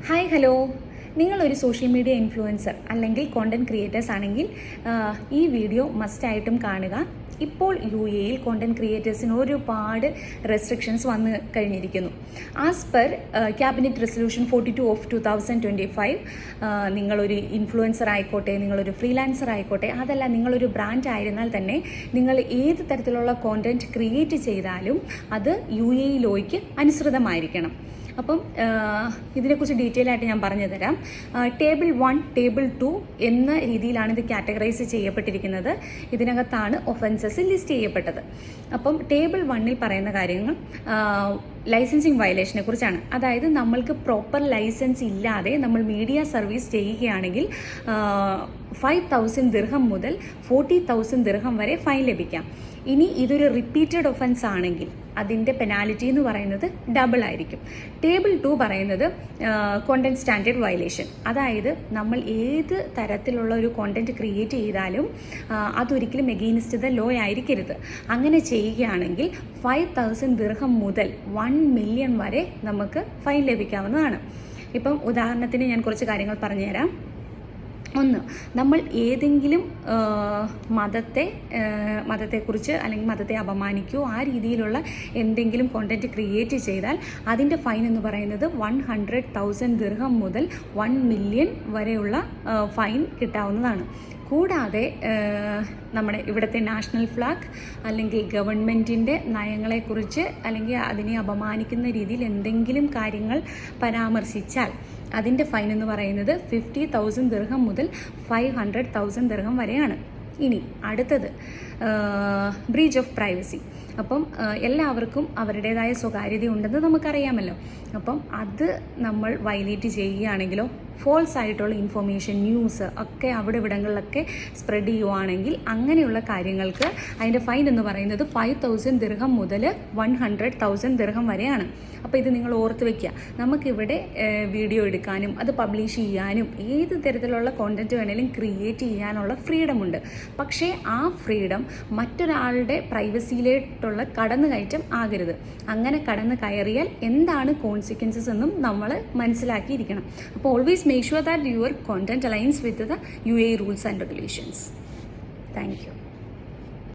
Hi hello, നിങ്ങളൊരു social media influencer അല്ലെങ്കിൽ content creators ആണെങ്കിൽ ഈ വീഡിയോ മസ്റ്റായിട്ടും കാണുക. ഇപ്പോൾ UAE കോണ്ടൻറ്റ് ക്രിയേറ്റേഴ്സിന് ഒരുപാട് റെസ്ട്രിക്ഷൻസ് വന്നു കഴിഞ്ഞിരിക്കുന്നു. As per cabinet resolution 42 of 2025 നിങ്ങളൊരു ഇൻഫ്ലുവൻസർ ആയിക്കോട്ടെ, നിങ്ങളൊരു ഫ്രീലാൻസർ ആയിക്കോട്ടെ, അതല്ല നിങ്ങളൊരു ബ്രാൻഡ് ആയിരുന്നാൽ തന്നെ നിങ്ങൾ ഏത് തരത്തിലുള്ള കോണ്ടൻറ്റ് ക്രിയേറ്റ് ചെയ്താലും അത് UAE ലോയ്ക്ക് അനുസൃതമായിരിക്കണം. അപ്പം ഇതിനെക്കുറിച്ച് ഡീറ്റെയിൽ ആയിട്ട് ഞാൻ പറഞ്ഞു തരാം. ടേബിൾ 1, ടേബിൾ 2 എന്ന രീതിയിലാണ് ഇത് കാറ്റഗറൈസ് ചെയ്യപ്പെട്ടിരിക്കുന്നത്. ഇതിനകത്താണ് ഒഫൻസസ് ലിസ്റ്റ് ചെയ്യപ്പെട്ടത്. അപ്പം ടേബിൾ 1-ൽ പറയുന്ന കാര്യങ്ങൾ ലൈസൻസിങ് വയലേഷനെ കുറിച്ചാണ്. അതായത് നമ്മൾക്ക് പ്രോപ്പർ ലൈസൻസ് ഇല്ലാതെ നമ്മൾ മീഡിയ സർവീസ് ചെയ്യുകയാണെങ്കിൽ 5,000 ദിർഹം മുതൽ 40,000 ദിർഹം വരെ ഫൈൻ ലഭിക്കാം. ഇനി ഇതൊരു റിപ്പീറ്റഡ് ഒഫൻസ് ആണെങ്കിൽ അതിൻ്റെ പെനാലിറ്റി എന്ന് പറയുന്നത് ഡബിൾ ആയിരിക്കും. ടേബിൾ 2 പറയുന്നത് കോണ്ടന്റ് സ്റ്റാൻഡേർഡ് വയലേഷൻ. അതായത് നമ്മൾ ഏത് തരത്തിലുള്ള ഒരു കോണ്ടന്റ് ക്രിയേറ്റ് ചെയ്താലും അതൊരിക്കലും എഗെയിൻസ്റ്റ് ദ ലോ ആയിരിക്കരുത്. അങ്ങനെ ചെയ്യുകയാണെങ്കിൽ 5,000 ദിർഹം മുതൽ 1 മില്യൺ വരെ നമുക്ക് ഫൈൻ ലഭിക്കാവുന്നതാണ്. ഇപ്പം ഉദാഹരണത്തിന് ഞാൻ കുറച്ച് കാര്യങ്ങൾ പറഞ്ഞുതരാം. ഒന്ന്, നമ്മൾ ഏതെങ്കിലും മതത്തെക്കുറിച്ച് അല്ലെങ്കിൽ മതത്തെ അപമാനിക്കുകയോ ആ രീതിയിലുള്ള എന്തെങ്കിലും കോണ്ടന്റ് ക്രിയേറ്റ് ചെയ്താൽ അതിൻ്റെ ഫൈൻ എന്ന് പറയുന്നത് 100,000 ദിർഹം മുതൽ 1 മില്യൺ വരെയുള്ള ഫൈൻ കിട്ടാവുന്നതാണ്. കൂടാതെ നമ്മുടെ ഇവിടുത്തെ നാഷണൽ ഫ്ലാഗ് അല്ലെങ്കിൽ ഗവൺമെൻറ്റിൻ്റെ നയങ്ങളെക്കുറിച്ച് അല്ലെങ്കിൽ അതിനെ അപമാനിക്കുന്ന രീതിയിൽ എന്തെങ്കിലും കാര്യങ്ങൾ പരാമർശിച്ചാൽ അതിൻ്റെ ഫൈൻ എന്ന് പറയുന്നത് 50,000 ദിർഹം മുതൽ 500,000 ദിർഹം വരെയാണ്. ഇനി അടുത്തത് ബ്രീച്ച് ഓഫ് പ്രൈവസി. അപ്പം എല്ലാവർക്കും അവരുടേതായ സ്വകാര്യത ഉണ്ടെന്ന് നമുക്കറിയാമല്ലോ. അപ്പം അത് നമ്മൾ വയലേറ്റ് ചെയ്യുകയാണെങ്കിലോ ഫോൾസ് ആയിട്ടുള്ള ഇൻഫോർമേഷൻ, ന്യൂസ് ഒക്കെ അവിടെ ഇവിടങ്ങളിലൊക്കെ സ്പ്രെഡ് ചെയ്യുവാണെങ്കിൽ അങ്ങനെയുള്ള കാര്യങ്ങൾക്ക് അതിൻ്റെ ഫൈൻ എന്ന് പറയുന്നത് 5,000 ദിർഹം മുതൽ 100,000 ദിർഹം വരെയാണ്. അപ്പോൾ ഇത് നിങ്ങൾ ഓർത്ത് വയ്ക്കുക. നമുക്കിവിടെ വീഡിയോ എടുക്കാനും അത് പബ്ലിഷ് ചെയ്യാനും ഏത് തരത്തിലുള്ള കോണ്ടന്റ് വേണേലും ക്രിയേറ്റ് ചെയ്യാനുള്ള ഫ്രീഡം ഉണ്ട്. പക്ഷേ ആ ഫ്രീഡം മറ്റൊരാളുടെ പ്രൈവസിയിലോട്ടുള്ള കടന്നുകയറ്റം ആകരുത്. അങ്ങനെ കടന്നു കയറിയാൽ എന്താണ് കോൺസിക്വൻസസ് എന്നും നമ്മൾ മനസ്സിലാക്കിയിരിക്കണം. അപ്പോൾ always make sure that your content aligns with the UAE rules and regulations. Thank you.